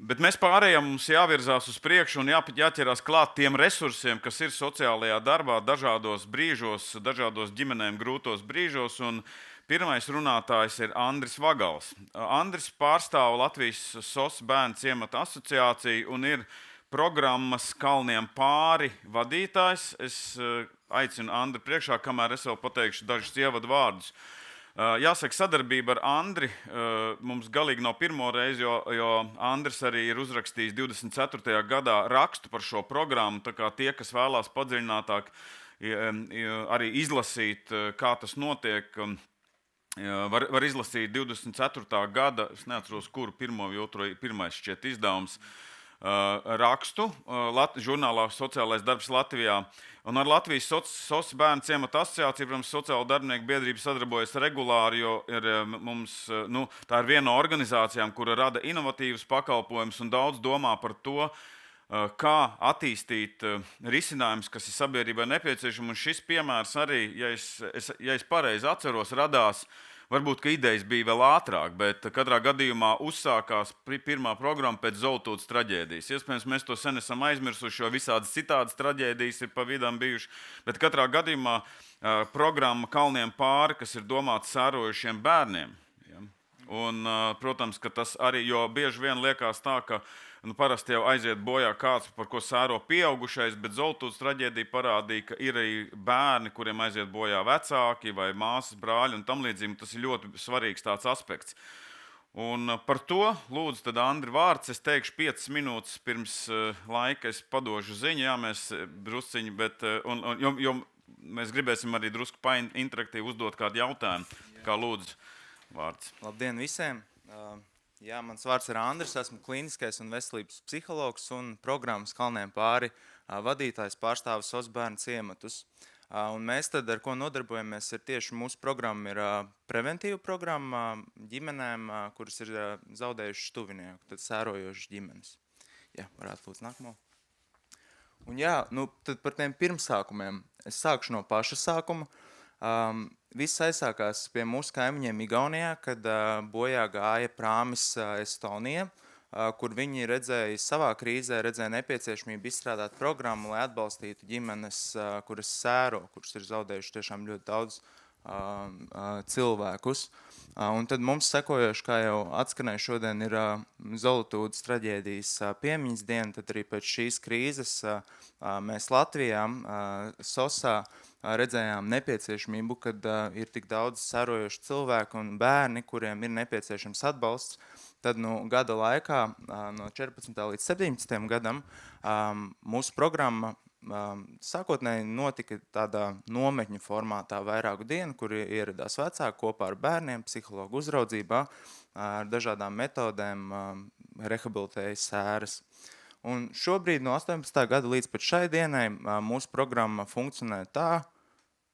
Bet mēs pārējām, mums jāvirzās uz priekšu un jāķerās klāt tiem resursiem, kas ir sociālajā darbā dažādos brīžos, dažādos ģimenēm grūtos brīžos. Un pirmais runātājs ir Andris Vagals. Andris pārstāv Latvijas SOS bērnu ciemata asociāciju un ir programmas Kalniem pāri vadītājs. Es aicinu Andri priekšā, kamēr es vēl pateikšu dažus ievadu vārdus. Jāsaka, sadarbība ar Andri mums galīgi nav pirmo reizi, jo Andris arī ir uzrakstījis 24. gadā rakstu par šo programmu. Tā kā tie, kas vēlās padziļinātāk arī izlasīt, kā tas notiek, var izlasīt 24. gada, es neatceros, kuru pirmo vai otro, pirmais šķiet izdevums, rakstu žurnālā Sociālais darbs Latvijā. Un ar Latvijas SOS bērnu ciemata asociāciju, protams, sociālo darbinieku biedrība sadarbojas regulāri, jo tā ir viena no organizācijām, kura rada inovatīvus pakalpojumus un daudz domā par to, kā attīstīt risinājumus, kas ir sabiedrībai nepieciešami. Un šis piemērs arī, ja es pareizi atceros, radās. Varbūt, ka idejas bija vēl ātrāk, bet katrā gadījumā uzsākās pirmā programma pēc Zoltūdas traģēdijas. Iespējams, mēs to sen esam aizmirsuši, jo visādas citādas traģēdijas ir pa vidām bijušas. Bet katrā gadījumā programma Kalniem pāri, kas ir domāta sērojušiem bērniem. Ja? Un, protams, ka tas arī, jo bieži vien liekas tā, ka parasti jau aiziet bojā kāds, par ko sēro pieaugušais, bet Zoltūdas traģēdija parādīja, ka ir arī bērni, kuriem aiziet bojā vecāki vai māsas, brāļi un tam līdzīgi. Tas ir ļoti svarīgs tāds aspekts. Un par to, lūdzu, tad Andri vārds. Es teikšu 5 minūtes pirms laika, es padošu ziņu, jā, mēs drusciņi, bet, jo mēs gribēsim arī drusku interaktīvi uzdot kādu jautājumu. Kā lūdzu, vārds. Labdien visiem! Jā, mans vārds ir Andris, esmu klīniskais un veselības psihologs un programmas Kalniem pāri vadītājs, pārstāvis SOS bērnu ciematus. Un mēs tad, ar ko nodarbojamies, ir tieši mūsu programma ir preventīva programma ģimenēm, kuras ir zaudējušas tuvinieku, tad sērojošas ģimenes. Jā, varētu lūdzu nākamo. Un jā, tad par tiem pirmsākumiem. Es sākšu no paša sākuma. Viss aizsākās pie mūsu kaimiņiem Igaunijā, kad bojā gāja prāmis Estonija, kur viņi redzēja savā krīzē, redzēja nepieciešamību izstrādāt programmu, lai atbalstītu ģimenes, kuras sēro, kuras ir zaudējuši tiešām ļoti daudz cilvēkus. Un tad mums sekojoši, kā jau atskanēja šodien, ir Zoltūdas traģēdijas piemiņas diena, tad arī pēc šīs krīzes mēs Latvijā, SOSā, redzējām nepieciešamību, kad ir tik daudz sērojošu cilvēku un bērni, kuriem ir nepieciešams atbalsts. Tad gada laikā, no 14. līdz 17. gadam, mūsu programma sākotnēji notika tādā nometņu formātā vairāku dienu, kur ieradās vecāki kopā ar bērniem, psihologu uzraudzībā, ar dažādām metodēm rehabilitēja sēras. Un šobrīd no 18. gada līdz pat šai dienai mūsu programma funkcionē tā,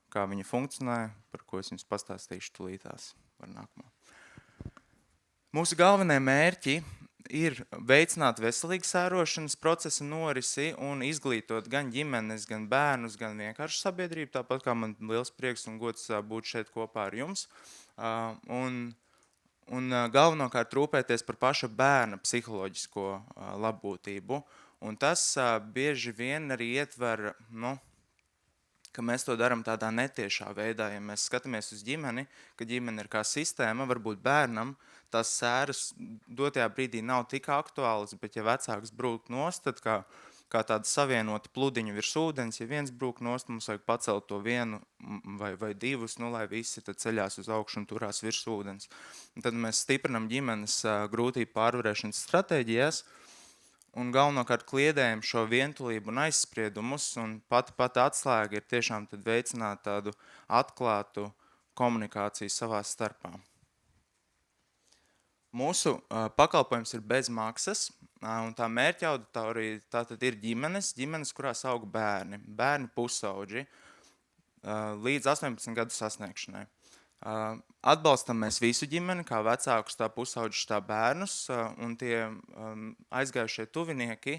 kā viņa funkcionē, par ko es jums pastāstīšu tūlītās par nākamo. Mūsu galvenie mērķi ir veicināt veselīgu sērošanas procesa norisi un izglītot gan ģimenes, gan bērnus, gan vienkārši sabiedrību, tāpat kā man liels prieks un gods būt šeit kopā ar jums. Un galvenokārt rūpēties par paša bērna psiholoģisko labbūtību. Un tas bieži vien arī ietver, ka mēs to darām tādā netiešā veidā. Ja mēs skatāmies uz ģimeni, ka ģimene ir kā sistēma, varbūt bērnam tās sēras dotajā brīdī nav tik aktuālas, bet ja vecāks brūk nost, tad kā tāda savienota pludiņa virs ūdens, ja viens brūk nost, mums vajag pacelt to vienu vai divus, lai visi tad ceļās uz augšu un turās virs ūdens. Un tad mēs stiprinam ģimenes grūtību pārvarēšanas stratēģijās, un galvenokārt kliedējam šo vientulību un aizspriedumus, un pati atslēga ir tiešām tad veicināt tādu atklātu komunikāciju savā starpā. Mūsu pakalpojums ir bez maksas, un tā mērķa auditorija tātad ir ģimenes, kurās aug bērni pusauģi līdz 18 gadu sasniegšanai. Atbalstam mēs visu ģimeni, kā vecākus, tā pusauģus, tā bērnus, un tie aizgājušie tuvinieki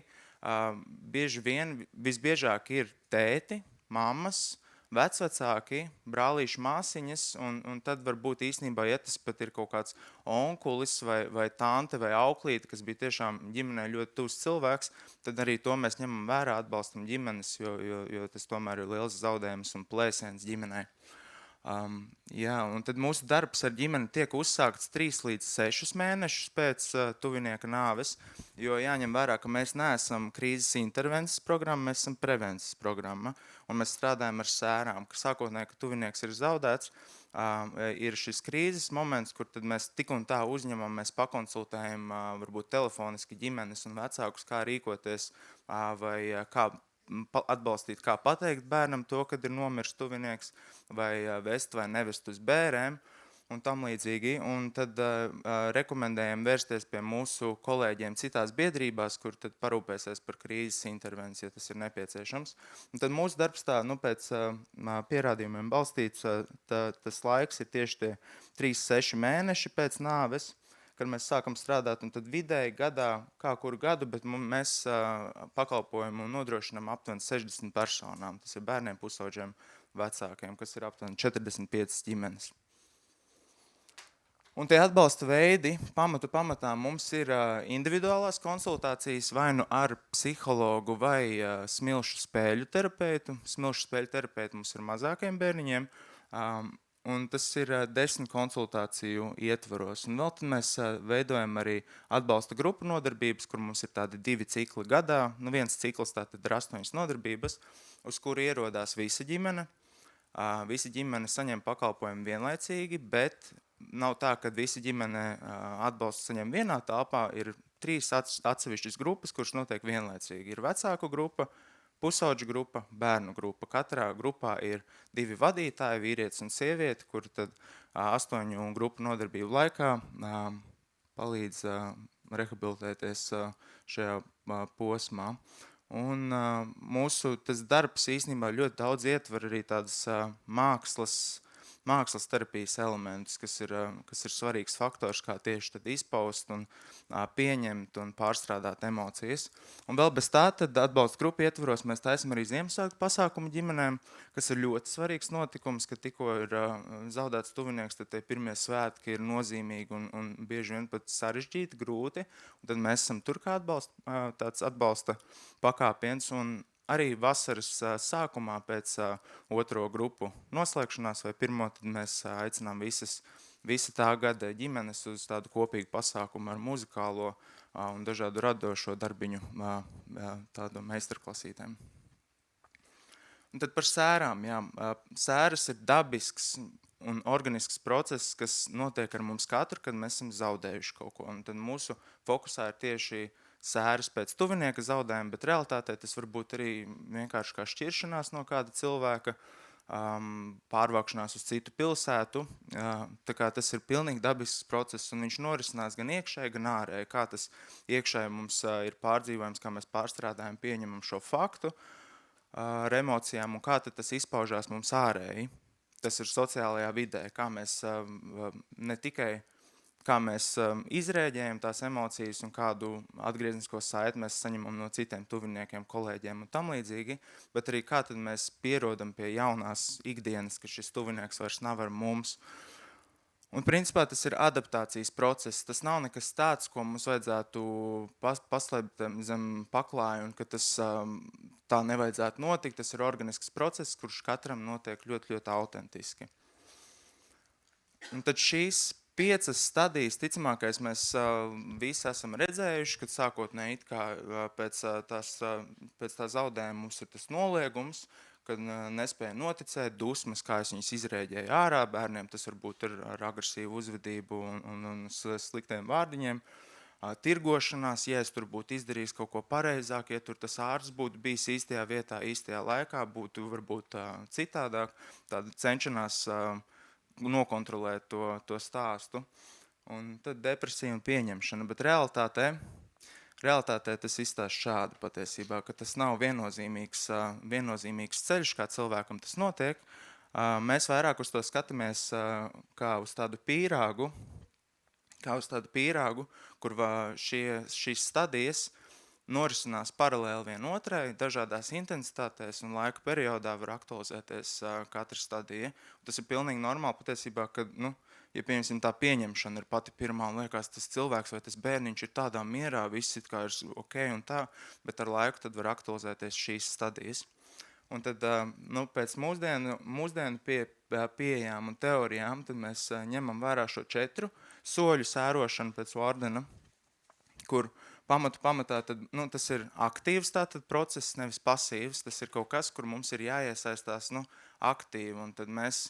visbiežāk ir tēti, mammas, vecvecāki, brālīši, māsiņas, un tad varbūt īstenībā, ja tas pat ir kaut kāds onkulis vai tante vai auklīte, kas bija tiešām ģimenē ļoti tuvs cilvēks, tad arī to mēs ņemam vērā, atbalstam ģimenes, jo tas tomēr ir liels zaudējums un plēsiens ģimenei. Jā, un tad mūsu darbs ar ģimeni tiek uzsākts 3 līdz 6 mēnešus pēc tuvinieka nāves, jo jāņem vērā, ka mēs neesam krīzes intervences programma, mēs esam prevences programma, un mēs strādājam ar sērām, ka sākotnēji, ka tuvinieks ir zaudēts, ir šis krīzes moments, kur tad mēs tik un tā uzņemam, mēs pakonsultējam varbūt telefoniski ģimenes un vecākus, kā rīkoties vai kā atbalstīt, kā pateikt bērnam to, kad ir nomirs tuvinieks, vai vest vai nevest uz bērēm un tam līdzīgi. Un tad rekomendējam vērsties pie mūsu kolēģiem citās biedrībās, kur tad parūpēsies par krīzes intervenciju, ja tas ir nepieciešams. Un tad mūsu darbs tā, pēc pierādījumiem balstīts, tas laiks ir tieši tie 3-6 mēneši pēc nāves, kad mēs sākam strādāt, un tad vidēji gadā, kā kuru gadu, bet mēs pakalpojumu nodrošinām aptuveni 60 personām. Tas ir bērniem, pusauģiem, vecākiem, kas ir aptuveni 45 ģimenes. Un tie atbalsta veidi, pamatā mums ir individuālās konsultācijas vai nu ar psihologu vai smilšu spēļu terapeitu. Smilšu spēļu terapeitu mums ir mazākiem bērniņiem, un tas ir 10 konsultāciju ietvaros. Un vēl tad mēs veidojam arī atbalsta grupu nodarbības, kur mums ir tādi 2 cikli gadā. Viens cikls tātad ir 8 nodarbības, uz kuru ierodās visa ģimene. Visa ģimene saņem pakalpojumu vienlaicīgi, bet nav tā, ka visa ģimene atbalstu saņem vienā telpā. Ir 3 atsevišķas grupas, kuras notiek vienlaicīgi. Ir vecāku grupa, pusauģu grupa, bērnu grupa. Katrā grupā ir 2 vadītāji, vīrietis un sieviete, kur tad 8 grupu nodarbību laikā palīdz rehabilitēties šajā posmā. Un mūsu tas darbs īstenībā ļoti daudz ietver arī tādas mākslas terapijas elementus, kas ir svarīgs faktors, kā tieši tad izpaust un pieņemt un pārstrādāt emocijas. Un vēl bez tā, tad atbalsta grupu ietvaros mēs taisam arī Ziemassvētku pasākumu ģimenēm, kas ir ļoti svarīgs notikums, ka tikko ir zaudēts tuvinieks, tad tie pirmie svētki ir nozīmīgi un bieži vien pat sarežģīti, grūti. Un tad mēs esam tur kā tāds atbalsta pakāpiens, un arī vasaras sākumā pēc 2. grupu noslēgšanās vai 1. tad mēs aicinām visa tā gada ģimenes uz tādu kopīgu pasākumu ar muzikālo un dažādu radošo darbiņu tādu meistarklasītēm. Un tad par sērām. Jā. Sēras ir dabisks un organisks process, kas notiek ar mums katru, kad mēs esam zaudējuši kaut ko. Un tad mūsu fokusā ir tieši sēras pēc tuvinieka zaudējuma, bet realitātē tas var būt arī vienkārši kā šķiršanās no kāda cilvēka, pārvākšanās uz citu pilsētu. Tā kā tas ir pilnīgi dabisks process, un viņš norisinās gan iekšēji, gan ārēji. Kā tas iekšēji mums ir pārdzīvojums, kā mēs pārstrādājam, pieņemam šo faktu ar emocijām, un kā tad tas izpaužās mums ārēji. Tas ir sociālajā vidē, kā mēs ne tikai kā mēs izrēģējam tās emocijas un kādu atgrieznisko saiti mēs saņemam no citiem tuviniekiem, kolēģiem un tam līdzīgi, bet arī kā tad mēs pierodam pie jaunās ikdienas, ka šis tuvinieks vairs nav ar mums. Un principā tas ir adaptācijas process. Tas nav nekas tāds, ko mums vajadzētu paslēpt zem paklāja un ka tas tā nevajadzētu notikt. Tas ir organisks process, kurš katram notiek ļoti, ļoti autentiski. Un tad šīs 5 stadijas, ticamākais, mēs visi esam redzējuši, kad sākotnēji pēc tā zaudējuma mums ir tas noliegums, kad nespēja noticēt, dusmas, kā es viņus izrēģēju ārā, bērniem tas varbūt ir ar agresīvu uzvedību un sliktiem vārdiņiem, tirgošanās, ja es tur būtu izdarījis kaut ko pareizāk, ja tur tas ārsts būtu bijis īstajā vietā, īstajā laikā, būtu varbūt citādāk, tāda cenšanās nokontrolēt to stāstu. Un tad depresija un pieņemšana. Bet realitātē tas izstāst šādi patiesībā, ka tas nav viennozīmīgs ceļš, kā cilvēkam tas notiek. Mēs vairāk uz to skatāmies kā uz tādu pīrāgu, kur šīs stadijas norisinās paralēli vienotrai, dažādās intensitātēs un laika periodā var aktualizēties katra stadija. Tas ir pilnīgi normāli patiesībā, ka, ja pieņemsim tā pieņemšana ir pati pirmā un liekas, tas cilvēks vai tas bērniņš ir tādā mierā, viss it kā ir ok un tā, bet ar laiku tad var aktualizēties šīs stadijas. Un tad pēc mūsdienu pieejām un teorijām tad mēs ņemam vērā šo 4 soļu sērošanu pēc Vardena, kur pamatā tad, tas ir aktīvs tātad process, nevis pasīvs. Tas ir kaut kas, kur mums ir jāiesaistās aktīvi. Un tad mēs,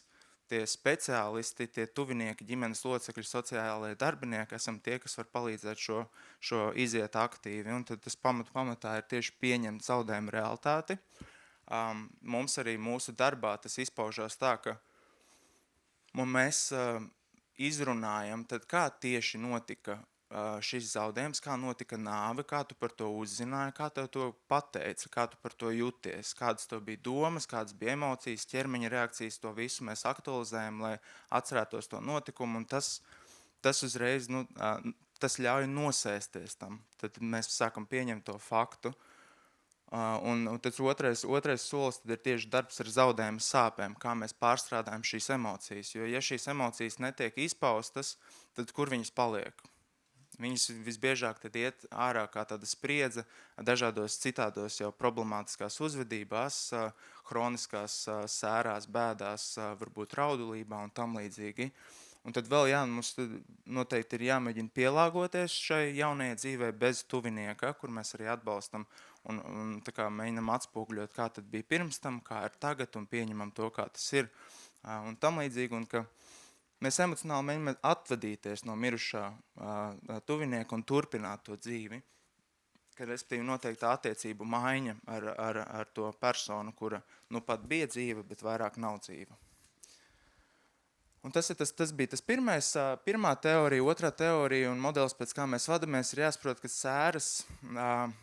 tie speciālisti, tie tuvinieki, ģimenes locekļi, sociālajie darbinieki, esam tie, kas var palīdzēt šo iziet aktīvi. Un tad tas pamatā ir tieši pieņemt zaudējumu realitāti. Mums arī mūsu darbā tas izpaužās tā, ka mēs izrunājam, tad kā tieši notika šis zaudējums, kā notika nāve, kā tu par to uzzināji, kā tev to pateica, kā tu par to jūties, kādas tev bija domas, kādas bija emocijas, ķermeņa reakcijas, to visu mēs aktualizējam, lai atcerētos to notikumu, un tas uzreiz, tas ļauj nosēsties tam. Tad mēs sākam pieņemt to faktu. Un tas otrais solis tad ir tieši darbs ar zaudējumu sāpēm, kā mēs pārstrādājam šīs emocijas. Jo, ja šīs emocijas netiek izpaustas, tad kur viņas paliek? Viņas visbiežāk tad iet ārā kā tāda spriedze dažādos citādos jau problemātiskās uzvedībās, hroniskās sērās, bēdās, varbūt raudulībā un tam līdzīgi. Un tad vēl mums noteikti ir jāmēģina pielāgoties šai jaunajai dzīvē bez tuvinieka, kur mēs arī atbalstam un tā kā mēģinam atspūgļot, kā tad bija pirms tam, kā ir tagad un pieņemam to, kā tas ir un tam līdzīgi. Un ka mēs emocionāli mēģinām atvadīties no mirušā tuvinieka un turpināt to dzīvi, ka respektīvi noteikta attiecību maiņa ar to personu, kura pat bija dzīva, bet vairāk nav dzīva. Un tas bija tas pirmā teorija, otrā teorija un modelis, pēc kā mēs vadamies, ir jāsaprot, ka sēras,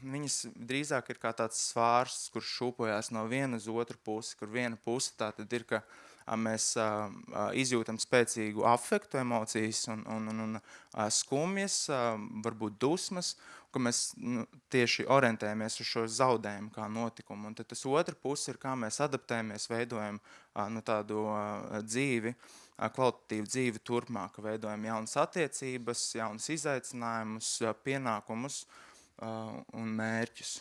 viņas drīzāk ir kā tāds svārs, kurš šūpojās no viena uz otru pusi, kur viena puse tā tad ir, ka mēs izjūtam spēcīgu afektu, emocijas un skumjas, varbūt dusmas, ka mēs tieši orientējamies uz šo zaudējumu kā notikumu. Un tad tas otra puse ir, kā mēs adaptējamies, veidojam tādu dzīvi, kvalitatīvu dzīvi turpmāk, veidojam jaunas attiecības, jaunas izaicinājumus, pienākumus un mērķus.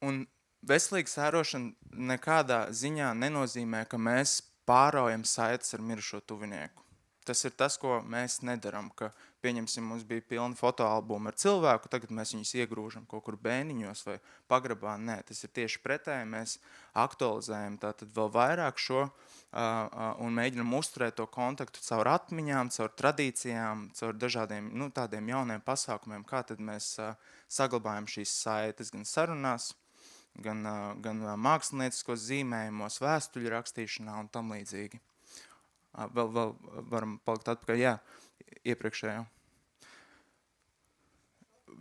Un veselīga sērošana nekādā ziņā nenozīmē, ka mēs pāraujam saites ar mirušo tuvinieku. Tas ir tas, ko mēs nedaram, ka, pieņemsim, mums bija pilni fotoalbumi ar cilvēku, tagad mēs viņus iegrūžam kaut kur bēniņos vai pagrabā. Nē, tas ir tieši pretēji, mēs aktualizējam tātad vēl vairāk šo un mēģinam uzturēt to kontaktu caur atmiņām, caur tradīcijām, caur dažādiem tādiem jauniem pasākumiem, kā tad mēs saglabājam šīs saites gan sarunās, gan mākslinieciskos zīmējumos, vēstuļu rakstīšanā un tam līdzīgi. Vēl varam palikt atpakaļ, iepriekšējā.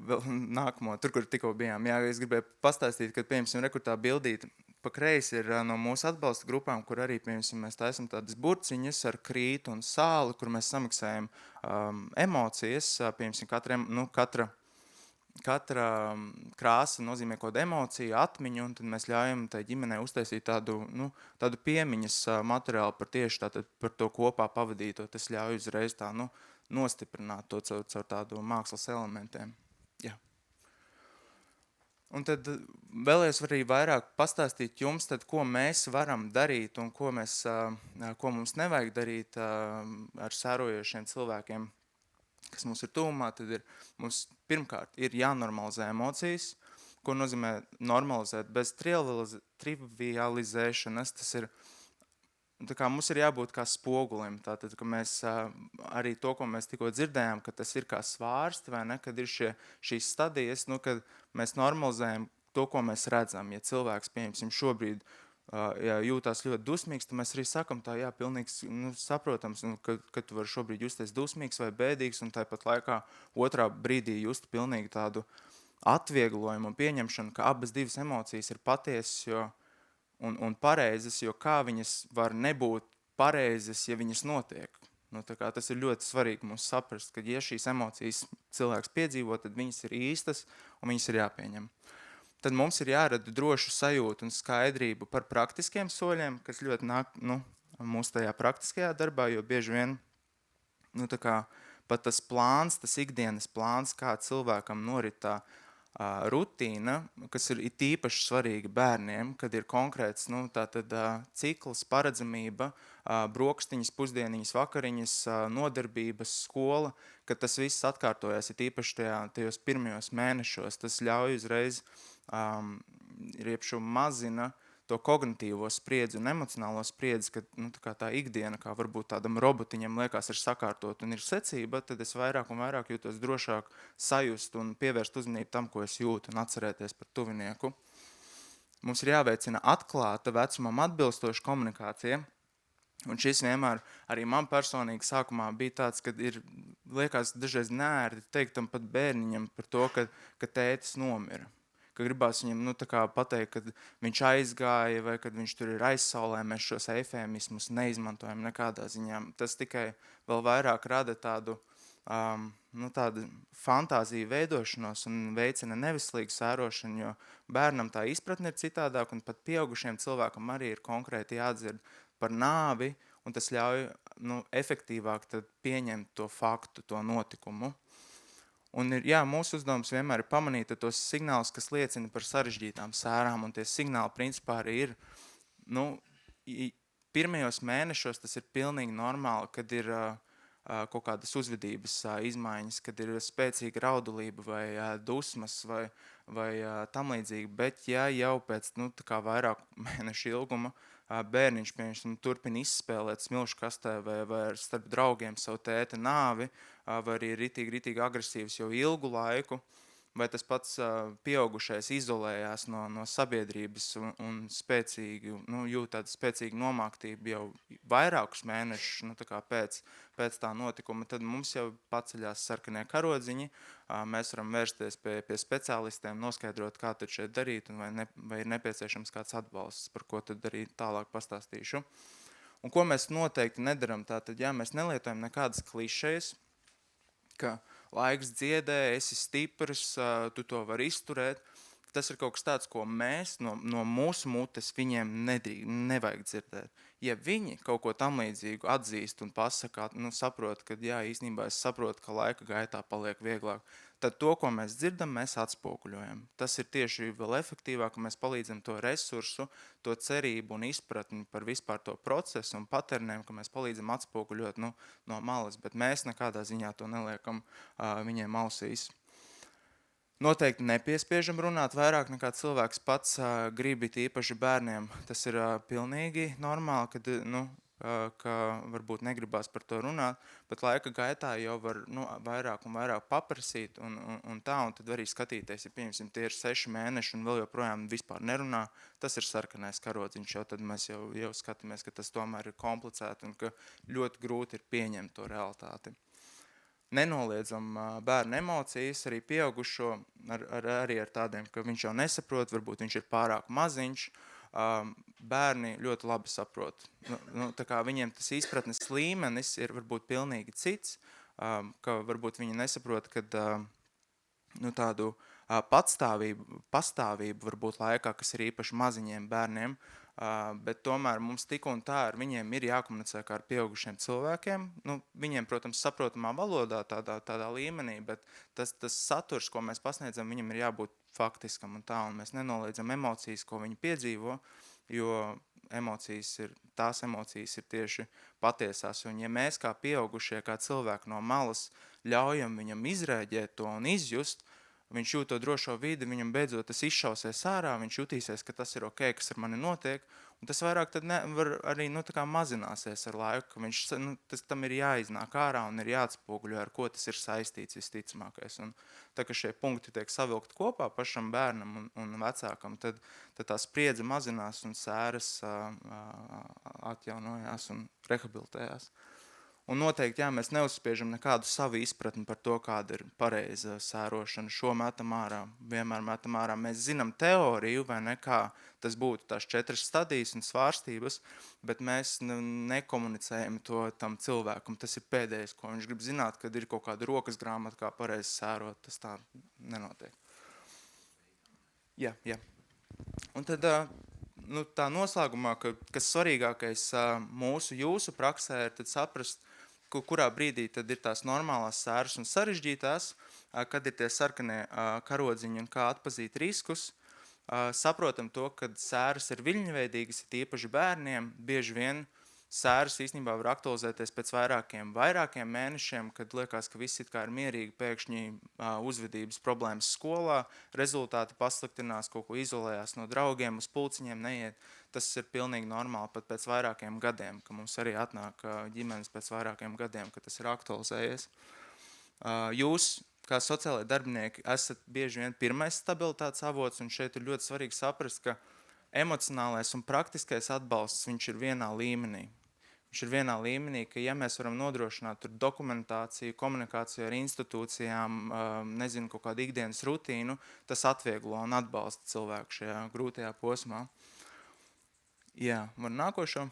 Vēl nākamo, tur, kur tikko bijām. Es gribēju pastāstīt, ka, piemēram, rekur tā bildīte pa kreisi ir no mūsu atbalsta grupām, kur arī, piemēram, mēs taisam tādas burciņas ar krītu un sāli, kur mēs samiksējam emocijas, piemēram, katra krāsa nozīmē kaut kādu emociju, atmiņu, un tad mēs ļaujam tai ģimenei uztaisīt tādu piemiņas materiālu par tieši par to kopā pavadīto. Tas ļauj uzreiz tā nostiprināt to caur tādu mākslas elementiem. Jā. Un tad vēlējos arī vairāk pastāstīt jums, tad, ko mēs varam darīt un ko mums nevajag darīt ar sērojošiem cilvēkiem, kas mums ir tuvumā. Tad mums pirmkārt ir jānormalizē emocijas, ko nozīmē normalizēt bez trivializēšanas. Tas ir, mums ir jābūt kā spogulim, tātad, ka mēs arī to, ko mēs tikko dzirdējām, ka tas ir kā svārsti, vai ne, kad ir šīs stadijas, kad mēs normalizējam to, ko mēs redzam. Ja cilvēks, pieņemsim, šobrīd jūtās ļoti dusmīgs, tad mēs arī sakam tā, pilnīgi saprotams, ka tu vari šobrīd justies dusmīgs vai bēdīgs, un tāpat laikā otrā brīdī just pilnīgi tādu atvieglojumu un pieņemšanu, ka abas divas emocijas ir patiesas un pareizas, jo kā viņas var nebūt pareizas, ja viņas notiek. Nu, tā kā tas ir ļoti svarīgi mums saprast, ka ja šīs emocijas cilvēks piedzīvo, tad viņas ir īstas un viņas ir jāpieņem. Tad mums ir jārada drošu sajūtu un skaidrību par praktiskiem soļiem, kas ļoti nāk mūsu tajā praktiskajā darbā, jo bieži vien tā kā pat tas plāns, tas ikdienas plāns, kā cilvēkam norit tā rutīna, kas ir īpaši svarīga bērniem, kad ir konkrēts cikls, paredzamība, brokstiņas, pusdieniņas, vakariņas, nodarbības, skola, kad tas viss atkārtojas, ir īpaši tajos pirmajos mēnešos. Tas ļauj uzreiz mazina to kognitīvo spriedzi un emocionālo spriedzi, kad tā ikdiena, kā varbūt tādam robotiņam liekas, ir sakārtot un ir secība, tad es vairāk un vairāk jūtos drošāk sajust un pievērst uzmanību tam, ko es jūtu un atcerēties par tuvinieku. Mums ir jāveicina atklāta, vecumam atbilstoša komunikācija. Un šis vienmēr arī man personīgi sākumā bija tāds, kad liekas dažreiz nērti teikt tam pat bērniņam par to, ka tētis nomira. Ka gribās viņam pateikt, kad viņš aizgāja vai kad viņš tur ir aizsaulē, mēs šos eifēmismus neizmantojam nekādā ziņā. Tas tikai vēl vairāk rada tādu fantāziju veidošanos un veicina neveselīgu sērošanu, jo bērnam tā izpratne ir citādāk un pat pieaugušiem cilvēkam arī ir konkrēti jādzird par nāvi, un tas ļauj efektīvāk tad pieņemt to faktu, to notikumu. Un mūsu uzdevums vienmēr ir pamanīt tos signālus, kas liecina par sarežģītām sērām, un tie signāli principā arī ir, pirmajos mēnešos tas ir pilnīgi normāli, kad ir kaut kādas uzvedības izmaiņas, kad ir spēcīga raudulība vai dusmas vai tam līdzīgi, bet jau pēc vairāk mēnešu ilguma bērniņš turpina izspēlēt smilšu kastē vai starp draugiem savu tēta nāvi, vai arī ritīgi agresīvs jau ilgu laiku, vai tas pats pieaugušais izolējās no sabiedrības un spēcīgi, jūt tādu spēcīgu nomāktību jau vairākus mēnešus pēc tā notikuma, tad mums jau paceļās sarkanie karodziņi, mēs varam vērsties pie speciālistiem, noskaidrot, kā tad šeit darīt un vai ir nepieciešams kāds atbalsts, par ko tad arī tālāk pastāstīšu. Un ko mēs noteikti nedaram, tātad, mēs nelietojam nekādas klišejas, ka laiks dziedē, esi stiprs, tu to vari izturēt. Tas ir kaut kas tāds, ko mēs no mūsu mutes viņiem nevajag dzirdēt. Ja viņi kaut ko tam līdzīgu atzīst un pasaka, saprot, ka īstenībā es saprotu, ka laika gaitā paliek vieglāk, tad to, ko mēs dzirdam, mēs atspoguļojam. Tas ir tieši vēl efektīvāk, ka mēs palīdzam to resursu, to cerību un izpratni par vispār to procesu un paterniem, ka mēs palīdzam atspoguļot no malas, bet mēs nekādā ziņā to neliekam viņiem ausīs. Noteikti nepiespiežam runāt vairāk nekā cilvēks pats grib, īpaši bērniem. Tas ir pilnīgi normāli, ka varbūt negribās par to runāt, bet laika gaitā jau var vairāk un vairāk paprasīt un tad arī skatīties, ja pieņemsim, tie ir 6 mēneši un vēl joprojām vispār nerunā, tas ir sarkanais karodziņš, jo tad mēs jau skatāmies, ka tas tomēr ir komplicēti un ka ļoti grūti ir pieņemt to realitāti. Nenoliedzam bērnu emocijas, arī pieaugušo, arī ar tādiem, ka viņš jau nesaprot, varbūt viņš ir pārāk maziņš. Bērni ļoti labi saprot. Tā kā viņiem tas izpratnes līmenis ir varbūt pilnīgi cits, ka varbūt viņi nesaprot, kad tādu pastāvību varbūt laikā, kas ir īpaši maziņiem bērniem, bet tomēr mums tik un tā ar viņiem ir jākomunicē kā ar pieaugušiem cilvēkiem. Viņiem, protams, saprotamā valodā tādā līmenī, bet tas saturs, ko mēs pasniedzam, viņam ir jābūt faktiskam un mēs nenoliedzam emocijas, ko viņi piedzīvo, jo tās emocijas ir tieši patiesās. Un ja mēs kā pieaugušie, kā cilvēki no malas ļaujam viņam izrēģēt to un izjust, viņš jūt to drošo vidi, viņam beidzot tas izšausies ārā, viņš jutīsies, ka tas ir ok, kas ar mani notiek, un tas vairāk tad var arī mazināsies ar laiku, ka viņš, tam ir jāiznāk ārā un ir jāatspoguļo, ar ko tas ir saistīts visticamākais. Un tā, ka šie punkti tiek savilkt kopā pašam bērnam un vecākam, tad tā spriedze mazinās un sēras atjaunojās un rehabilitējās. Un noteikti, jā, mēs neuzspiežam nekādu savu izpratni par to, kāda ir pareiza sērošana. Šo metam ārā, vienmēr metam ārā. Mēs zinām teoriju, vai ne, kā tas būtu tās 4 stadijas un svārstības, bet mēs nekomunicējam to tam cilvēkam. Tas ir pēdējais, ko viņš grib zināt, kad ir kaut kāda rokas grāmata, kā pareizi sērot. Tas tā nenotiek. Jā. Un tad tā noslēgumā, kas svarīgākais jūsu praksē ir tad saprast, kurā brīdī tad ir tās normālās sēras un sarežģītās, kad ir tie sarkanie karodziņi un kā atpazīt riskus. Saprotam to, ka sēras ir viļņveidīgas, ir īpaši bērniem. Bieži vien sēras īstenībā var aktualizēties pēc vairākiem mēnešiem, kad liekas, ka viss it kā ir mierīgi, pēkšņi uzvedības problēmas skolā, rezultāti pasliktinās, kaut ko izolējās no draugiem, uz pulciņiem neiet. Tas ir pilnīgi normāli pat pēc vairākiem gadiem, ka mums arī atnāk ģimenes pēc vairākiem gadiem, ka tas ir aktualizējies. Jūs, kā sociālai darbinieki, esat bieži vien pirmais stabilitātes avots, un šeit ir ļoti svarīgi saprast, ka emocionālais un praktiskais atbalsts, viņš ir vienā līmenī. Viņš ir vienā līmenī, ka ja mēs varam nodrošināt tur dokumentāciju, komunikāciju ar institūcijām, kaut kādu ikdienas rutīnu, tas atvieglo un atbalsta cilvēku šajā grūtajā posmā. Jā, var nākošo.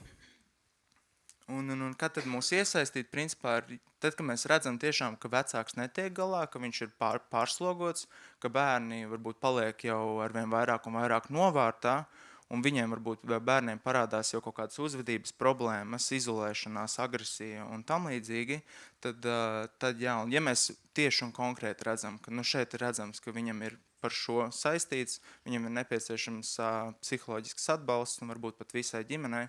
Un kad tad mūs iesaistīt, principā, tad, kad mēs redzam tiešām, ka vecāks netiek galā, ka viņš ir pārslogots, ka bērni varbūt paliek jau arvien vairāk un vairāk novārtā, un viņiem varbūt bērniem parādās jau kaut kādas uzvedības problēmas, izolēšanās, agresija un tam līdzīgi, tad jā, un ja mēs tieši un konkrēti redzam, ka šeit ir redzams, ka viņam ir par šo saistīts, viņam ir nepieciešams psiholoģisks atbalsts un varbūt pat visai ģimenei.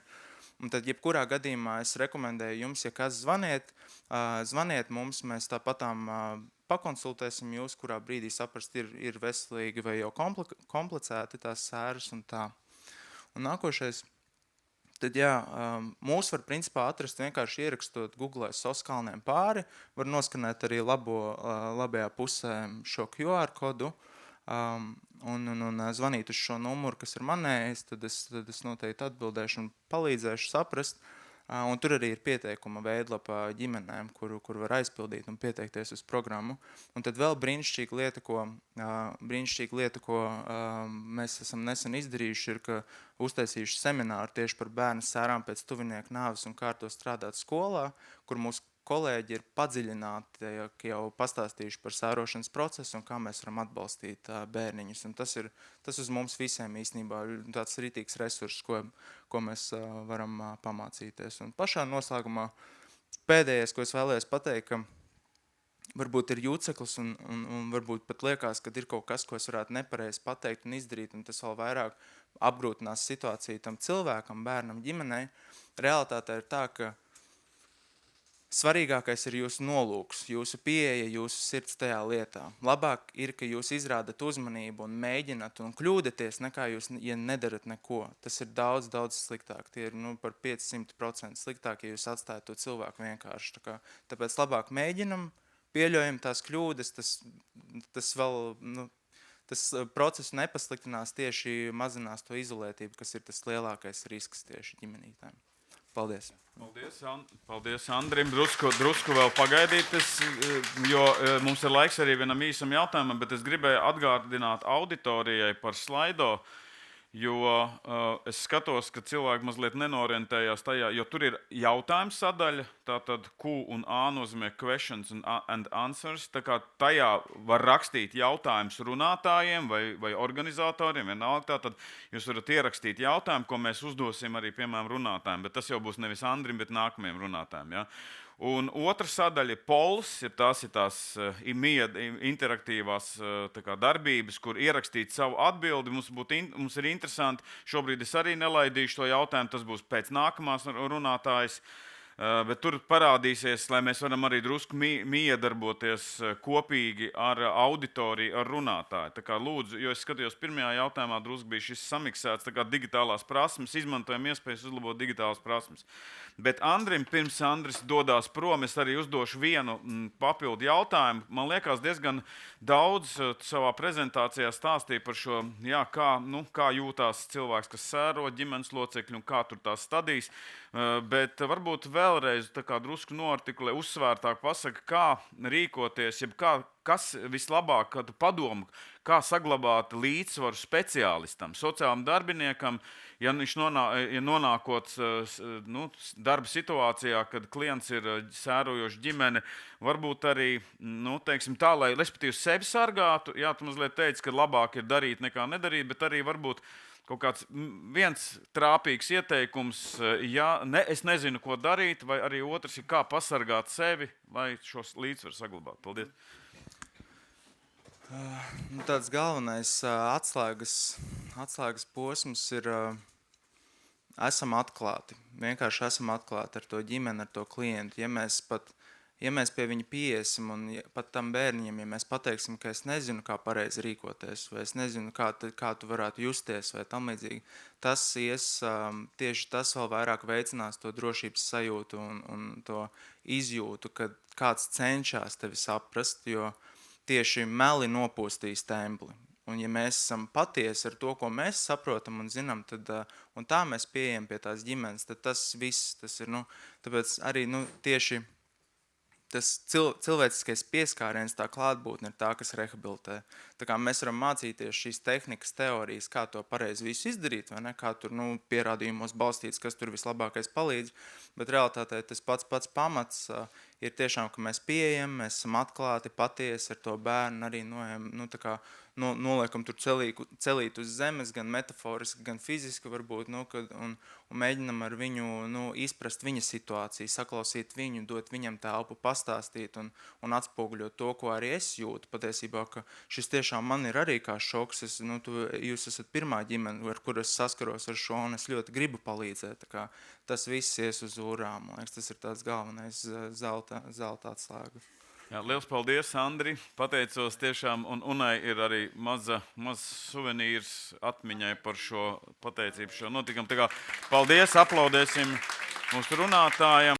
Un tad, jebkurā gadījumā, es rekomendēju jums, ja kas zvaniet mums, mēs tāpatām pakonsultēsim jūs, kurā brīdī saprast, ir veselīgi vai jau komplicēti tās sēras un tā. Un nākošais, tad jā, mūs var principā atrast vienkārši ierakstot Google SOS Kalniem pāri, var noskanēt arī labajā pusē šo QR kodu, un zvanīt uz šo numuru, kas ir manējis, tad es noteikti atbildēšu un palīdzēšu saprast. Un tur arī ir pieteikuma veidlapa ģimenēm, kur var aizpildīt un pieteikties uz programmu. Un tad vēl brīnišķīga lieta, ko mēs esam nesen izdarījuši, ir, ka uztaisījuši semināru tieši par bērnu sērām pēc tuvinieka nāves un kā ar to strādāt skolā, kur mūsu kolēģi ir padziļināti, jau pastāstījuši par sērošanas procesu un kā mēs varam atbalstīt bērniņus. Un tas uz mums visiem īstenībā tāds ritīgs resurss, ko mēs varam pamācīties. Un pašā noslēgumā pēdējais, ko es vēlējos pateikt, ka varbūt ir jūceklis un varbūt pat liekas, ka ir kaut kas, ko es varētu nepareizi pateikt un izdarīt, un tas vēl vairāk apgrūtinās situāciju tam cilvēkam, bērnam, ģimenei. Realitāte ir tā, ka svarīgākais ir jūsu nolūks, jūsu pieeja, jūsu sirds tajā lietā. Labāk ir, ka jūs izrādat uzmanību un mēģināt un kļūdaties, nekā jūs, ja nedarat neko. Tas ir daudz sliktāk. Tie ir par 500% sliktāk, ja jūs atstājat to cilvēku vienkārši. Tāpēc labāk mēģinam, pieļaujam tās kļūdas, tas vēl, tas process nepasliktinās, tieši mazinās to izolētību, kas ir tas lielākais risks tieši ģimenītēm. Paldies. Paldies Andrim. Drusku vēl pagaidīt, jo mums ir laiks arī vienam īsam jautājumam, bet es gribēju atgādināt auditorijai par slaido, jo es skatos, ka cilvēki mazliet nenorientējās tajā, jo tur ir jautājums sadaļa, tātad Q un A nozīmē questions and answers, tā kā tajā var rakstīt jautājumus runātājiem vai organizatoriem, vienalga, tātad jūs varat ierakstīt jautājumu, ko mēs uzdosim arī, piemēram, runātājiem, bet tas jau būs nevis Andrim, bet nākamajiem runātājiem, ja? Un otra sadaļa ir polls, tās ir tās interaktīvās darbības, kur ierakstīt savu atbildi. Mums ir interesanti, šobrīd es arī nelaidīšu to jautājumu, tas būs pēc nākamās runātājas. Bet tur parādīsies, lai mēs varam arī drusku miedarboties kopīgi ar auditoriju, ar runātāju. Tā kā lūdzu, jo es skatījos pirmajā jautājumā, drusku bija šis samiksēts, tā kā digitālās prasmes, izmantojam iespējas uzlabot digitālās prasmes. Bet Andrim, pirms Andris dodās prom, es arī uzdošu vienu papildu jautājumu. Man liekas, diezgan daudz savā prezentācijā stāstīja par šo, jā, kā jūtās cilvēks, kas sēro ģimenes locekļi un kā tur tās stadijas. Bet varbūt vēlreiz tā kā drusku noartikulē, uzsvērtāk pasaka, kā rīkoties, jeb kas vislabāk, kad padomu, kā saglabāt līdzsvaru speciālistam, sociālam darbiniekam, ja viņš nonākot darba situācijā, kad klients ir sērojoša ģimene, varbūt arī teiksim, tā, lai respektīvi sevi sargātu. Jā, tu mazliet teici, ka labāk ir darīt nekā nedarīt, bet arī varbūt kaut kāds viens trāpīgs ieteikums, ja es nezinu, ko darīt, vai arī otrs ir kā pasargāt sevi, lai šos līdzsvaru saglabātu. Paldies! Tāds galvenais atslēgas posms ir esam atklāti. Vienkārši esam atklāti ar to ģimeni, ar to klientu. Ja mēs pie viņa pieiesim un pat tam bērniņam, ja mēs pateiksim, ka es nezinu, kā pareizi rīkoties, vai es nezinu, kā tu varētu justies, vai tam līdzīgi, tieši tas vēl vairāk veicinās to drošības sajūtu un to izjūtu, kad kāds cenšas tevi saprast, jo tieši meli nopūstīs templi. Un ja mēs esam patiesi ar to, ko mēs saprotam un zinām, tad, un tā mēs pieejam pie tās ģimenes, tad tas viss, tas ir, tāpēc arī, tieši tas cilvēciskais pieskāriens, tā klātbūtne ir tā, kas rehabilitē. Tā kā mēs varam mācīties šīs tehnikas, teorijas, kā to pareizi visu izdarīt, vai ne? Kā tur pierādījumos balstīts, kas tur vislabākais palīdz, bet realitātē tas pats pamats ir tiešām, ka mēs pieejam, mēs esam atklāti, patiesi ar to bērnu, arī noliekam tur celīt uz zemes, gan metaforiski, gan fiziski varbūt, un mēģinam ar viņu izprast viņa situāciju, saklausīt viņu, dot viņam telpu, pastāstīt un atspoguļot to, ko arī es jūtu. Patiesībā, ka šis tiešām man ir arī kā šoks. Jūs esat pirmā ģimene, ar kur es saskaros ar šo, un es ļoti gribu palīdzēt. Tā kā tas viss ies uz urām. Man liekas, tas ir tāds galvenais zelta atslēga. Jā, liels paldies, Andri. Pateicos tiešām, un Unai ir arī maz suvenīrs atmiņai par šo pateicību, šo notikumu. Tā kā paldies, aplaudēsim mūsu runātājam.